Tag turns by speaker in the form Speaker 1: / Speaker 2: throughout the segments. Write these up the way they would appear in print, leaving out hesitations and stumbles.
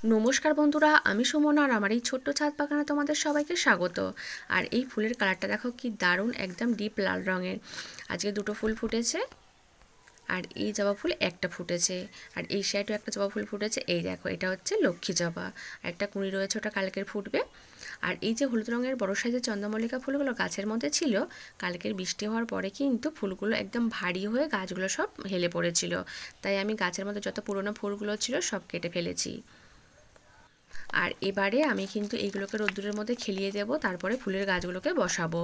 Speaker 1: নমস্কার বন্ধুরা, আমি সুমনা আর আমার এই ছোট্ট ছাদ বাগানে তোমাদের সবাইকে স্বাগত। আর এই ফুলের কালারটা দেখো কি দারুণ, একদম ডিপ লাল রঙের। আজকে দুটো ফুল ফুটেছে, আর এই জবা ফুল একটা ফুটেছে, আর এই সাইডেও একটা জবা ফুল ফুটেছে। এই দেখো, এটা হচ্ছে লক্ষ্মী জবা, একটা কুঁড়ি রয়েছে, ওটা কালকের ফুটবে। আর এই যে হলুদ রঙের বড় সাইজের চন্দ্রমল্লিকা ফুলগুলো গাছের মধ্যে ছিল, কালকের বৃষ্টি হওয়ার পরে কিন্তু ফুলগুলো একদম ভারী হয়ে গাছগুলো সব হেলে পড়েছিল, তাই আমি গাছের মধ্যে যত পুরনো ফুলগুলো ছিল সব কেটে ফেলেছি। আর এবারে আমি কিন্তু এইগুলোকে রোদ্দুরের মধ্যে খেলিয়ে দেব, তারপরে ফুলের গাছগুলোকে বসাবো।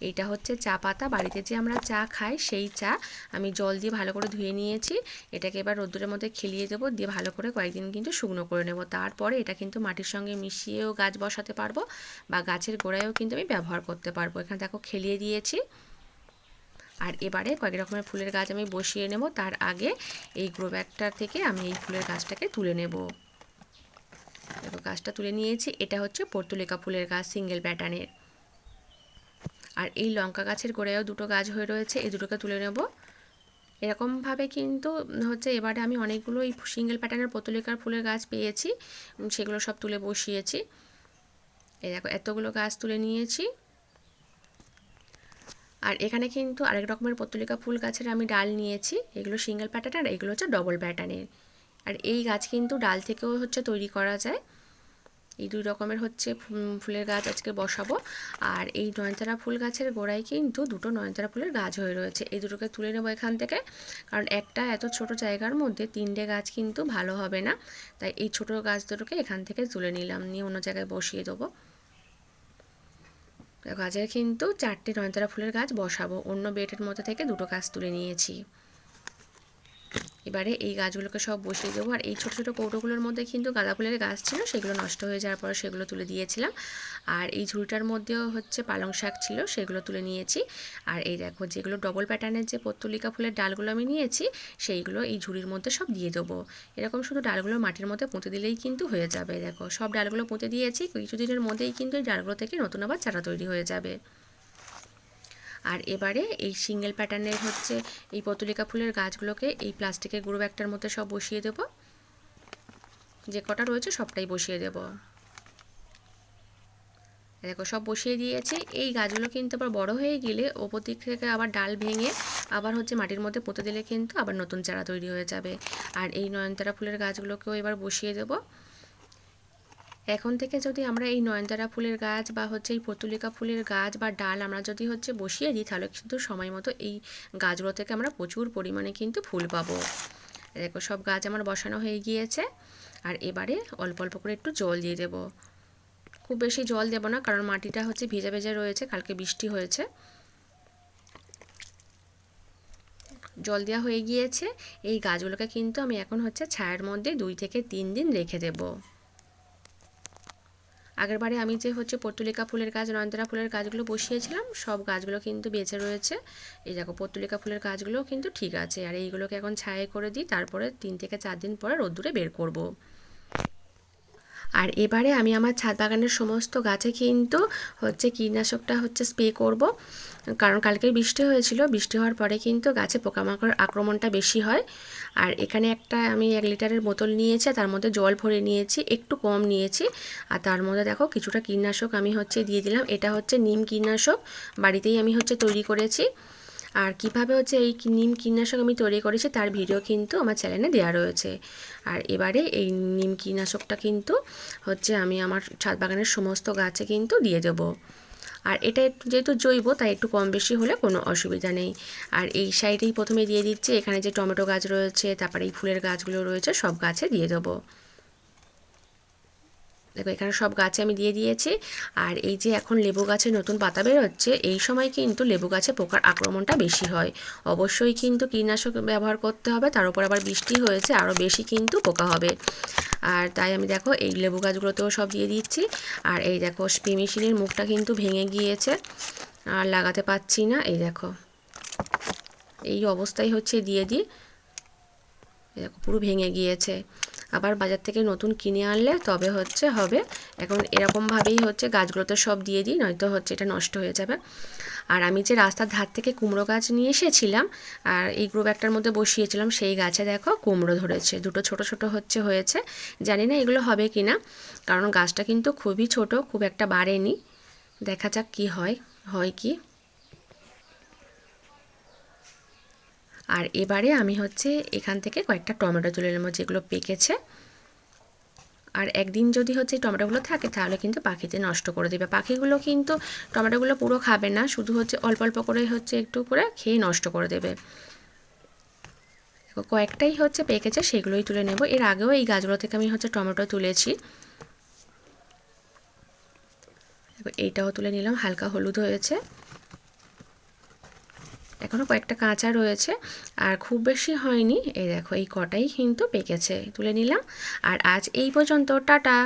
Speaker 1: এটা হচ্ছে চা পাতা, বাড়িতে যে আমরা চা খাই সেই চা। আমি জল দিয়ে ভালো করে ধুয়ে নিয়েছি। এটাকে এবার রোদ্দুরের মধ্যে খেলিয়ে দেবো, দিয়ে ভালো করে কয়েকদিন কিন্তু শুকনো করে নেব। তারপরে এটা কিন্তু মাটির সঙ্গে মিশিয়েও গাছ বসাতে পারবো, বা গাছের গোড়ায়ও কিন্তু আমি ব্যবহার করতে পারবো। এখানে দেখো খেলিয়ে দিয়েছি। আর এবারে কয়েক রকমের ফুলের গাছ আমি বসিয়ে নেব। তার আগে এই গ্রো ব্যাগটার থেকে আমি এই ফুলের গাছটাকে তুলে নেব। দেখো গাছটা তুলে নিয়েছি। এটা হচ্ছে পর্তুলিকা ফুলের গাছ, সিঙ্গেল প্যাটার্নের। আর এই লঙ্কা গাছের গোড়ায়ও দুটো গাছ হয়ে রয়েছে, এই দুটোকে তুলে নেব। এরকমভাবে কিন্তু হচ্ছে এবারে আমি অনেকগুলো এই সিঙ্গেল প্যাটার্নের পর্তুলিকার ফুলের গাছ পেয়েছি, সেগুলো সব তুলে বসিয়েছি। এই দেখো এতগুলো গাছ তুলে নিয়েছি। আর এখানে কিন্তু আরেক রকমের পর্তুলিকা ফুল গাছের আমি ডাল নিয়েছি। এগুলো সিঙ্গেল প্যাটার্ন, আর এগুলো হচ্ছে ডবল প্যাটার্নের। আর এই গাছ কিন্তু ডাল থেকেও হচ্ছে তৈরি করা যায়। এই দুই রকমের হচ্ছে ফুলের গাছ আজকে বসাবো। আর এই নয়নতারা ফুল গাছের গোড়ায় কিন্তু দুটো নয়নতারা ফুলের গাছ হয়ে রয়েছে, এই দুটোকে তুলে নেবো এখান থেকে। কারণ একটা এত ছোট জায়গার মধ্যে তিনটে গাছ কিন্তু ভালো হবে না, তাই এই ছোট গাছ দুটোকে এখান থেকে তুলে নিলাম, নিয়ে অন্য জায়গায় বসিয়ে দেবো। গাছের কিন্তু চারটে নয়নতারা ফুলের গাছ বসাবো, অন্য বেডের মধ্যে থেকে দুটো গাছ তুলে নিয়েছি। এবারে এই গাছগুলোকে সব বসিয়ে দেবো। আর এই ছোটো ছোটো কৌটোগুলোর মধ্যে কিন্তু গাঁদা ফুলের গাছ ছিল, সেগুলো নষ্ট হয়ে যাওয়ার পরে সেগুলো তুলে দিয়েছিলাম। আর এই ঝুড়িটার মধ্যেও হচ্ছে পালং শাক ছিল, সেগুলো তুলে নিয়েছি। আর এই দেখো যেগুলো ডবল প্যাটার্নের যে পর্তুলিকা ফুলের ডালগুলো আমি নিয়েছি, সেইগুলো এই ঝুড়ির মধ্যে সব দিয়ে দেবো। এরকম শুধু ডালগুলো মাটির মধ্যে পুঁতে দিলেই কিন্তু হয়ে যাবে। দেখো সব ডালগুলো পুঁতে দিয়েছি, কিছুদিনের মধ্যেই কিন্তু এই ডালগুলো থেকে নতুন আবার চারা তৈরি হয়ে যাবে। আর এবারে এই সিঙ্গেল প্যাটার্নের হচ্ছে এই পর্তুলিকা ফুলের গাছগুলোকে এই প্লাস্টিকের গ্রো ব্যাগটার মধ্যে সব বসিয়ে দেব। যে কটা রয়েছে সবটাই বসিয়ে দেব। দেখো সব বসিয়ে দিয়েছি। এই গাছগুলো কিন্তু আবার বড় হয়ে গেলে ওপর দিক থেকে আবার ডাল ভেঙে আবার হচ্ছে মাটির মধ্যে পুঁতে দিলে কিন্তু আবার নতুন চারা তৈরি হয়ে যাবে। আর এই নয়নতারা ফুলের গাছগুলোকেও এবার বসিয়ে দেব। এখন থেকে যদি আমরা এই নয়নতারা ফুলের গাছ বা হচ্ছে এই পর্তুলিকা ফুলের গাছ বা ডাল আমরা যদি হচ্ছে বসিয়ে দিই, তাহলে কিন্তু সময় মতো এই গাছগুলো থেকে আমরা প্রচুর পরিমাণে কিন্তু ফুল পাবো। দেখো সব গাছ আমার বসানো হয়ে গিয়েছে। আর এবারে অল্প অল্প করে একটু জল দিয়ে দেবো। খুব বেশি জল দেবো না, কারণ মাটিটা হচ্ছে ভেজা ভেজা রয়েছে, কালকে বৃষ্টি হয়েছে। জল দেওয়া হয়ে গিয়েছে। এই গাছগুলোকে কিন্তু আমি এখন হচ্ছে ছায়ার মধ্যে 2 থেকে 3 দিন রেখে দেবো। আগেরবারে আমি যে হচ্ছে পর্তুলিকা ফুলের গাছ, নয়নতারা ফুলের গাছগুলো বসিয়েছিলাম, সব গাছগুলো কিন্তু বেঁচে রয়েছে। এই দেখো পর্তুলিকা ফুলের গাছগুলোও কিন্তু ঠিক আছে। আর এইগুলোকে এখন ছায়ায় করে দিই, তারপরে 3 থেকে 4 দিন পরে রোদ্দুরে বের করব। আর এবারে আমি আমার ছাদ বাগানের সমস্ত গাছে কিন্তু হচ্ছে কীটনাশকটা হচ্ছে স্প্রে করব, কারণ কালকে বৃষ্টি হয়েছিল, বৃষ্টি হওয়ার পরে কিন্তু গাছে পোকামাকড় আক্রমণটা বেশি হয়। আর এখানে একটা আমি 1 লিটারের বোতল নিয়েছি, তার মধ্যে জল ভরে নিয়েছি, একটু কম নিয়েছি। আর তার মধ্যে দেখো কিছুটা কীটনাশক আমি হচ্ছে দিয়ে দিলাম। এটা হচ্ছে নিম কীটনাশক, বাড়িতেই আমি হচ্ছে তৈরি করেছি। আর কিভাবে হচ্ছে এই নিম কীটনাশক আমি তৈরি করেছি তার ভিডিও কিন্তু আমার চ্যানেলে দেওয়া রয়েছে। আর এবারে এই নিম কীটনাশকটা কিন্তু হচ্ছে আমি আমার ছাদ বাগানের সমস্ত গাছে কিন্তু দিয়ে দেবো। আর এটা একটু যেহেতু জৈব, তাই একটু কম বেশি হলে কোনো অসুবিধা নেই। আর এই সাইডেই প্রথমে দিয়ে দিচ্ছি, এখানে যে টমেটো গাছ রয়েছে, তারপরে এই ফুলের গাছগুলো রয়েছে, সব গাছে দিয়ে দেবো। দেখো এখানে সব গাছে আমি দিয়ে দিয়েছি। আর এই যে এখন লেবু গাছে নতুন পাতা বেরোচ্ছে, এই সময় কিন্তু লেবু গাছে পোকার আক্রমণটা বেশি হয়। অবশ্যই কিন্তু কীটনাশক ব্যবহার করতে হবে, তার উপর আবার বৃষ্টি হয়েছে, আরও বেশি কিন্তু পোকা হবে। আর তাই আমি দেখো এই লেবু গাছগুলোতেও সব দিয়ে দিচ্ছি। আর এই দেখো স্প্রে মেশিনের মুখটা কিন্তু ভেঙে গিয়েছে, আর লাগাতে পারছি না। এই দেখো এই অবস্থায় হচ্ছে দিয়ে দিই। দেখো পুরো ভেঙে গিয়েছে। আবার বাজার থেকে নতুন কিনে আনলে তবে হচ্ছে হবে। এখন এরকমভাবেই হচ্ছে গাছগুলোতে সব দিয়ে দিই, নয়তো হচ্ছে এটা নষ্ট হয়ে যাবে। আর আমি যে রাস্তার ধার থেকে কুমড়ো গাছ নিয়ে এসেছিলাম আর এই গ্রো ব্যাগটার মধ্যে বসিয়েছিলাম, সেই গাছে দেখো কুমড়ো ধরেছে, দুটো ছোট ছোট হয়েছে। জানি না এগুলো হবে কি না, কারণ গাছটা কিন্তু খুবই ছোট, খুব একটা বাড়েনি। দেখা যাক কি হয় কি। আর এবারে আমি এখান থেকে কয়েকটা টমেটো তুলে নেবো যেগুলো পেকেছে। আর একদিন যদি এই টমেটোগুলো থাকে তাহলে কিন্তু পাখিতে নষ্ট করে দেবে। পাখিগুলো কিন্তু টমেটোগুলো পুরো খাবে না, শুধু অল্প অল্প করে একটু করে খেয়ে নষ্ট করে দেবে। কয়েকটাই পেকেছে, সেগুলোই তুলে নেব। এর আগেও এই গাছগুলো থেকে আমি টমেটো তুলেছি। এইটাও তুলে নিলাম, হালকা হলুদ হয়েছে, এখনও কয়েকটা কাঁচা রয়েছে আর খুব বেশি হয়নি। এই দেখো এই কটাই কিন্তু পেকেছে, তুলে নিলাম। আর আজ এই পর্যন্ত, টাটা।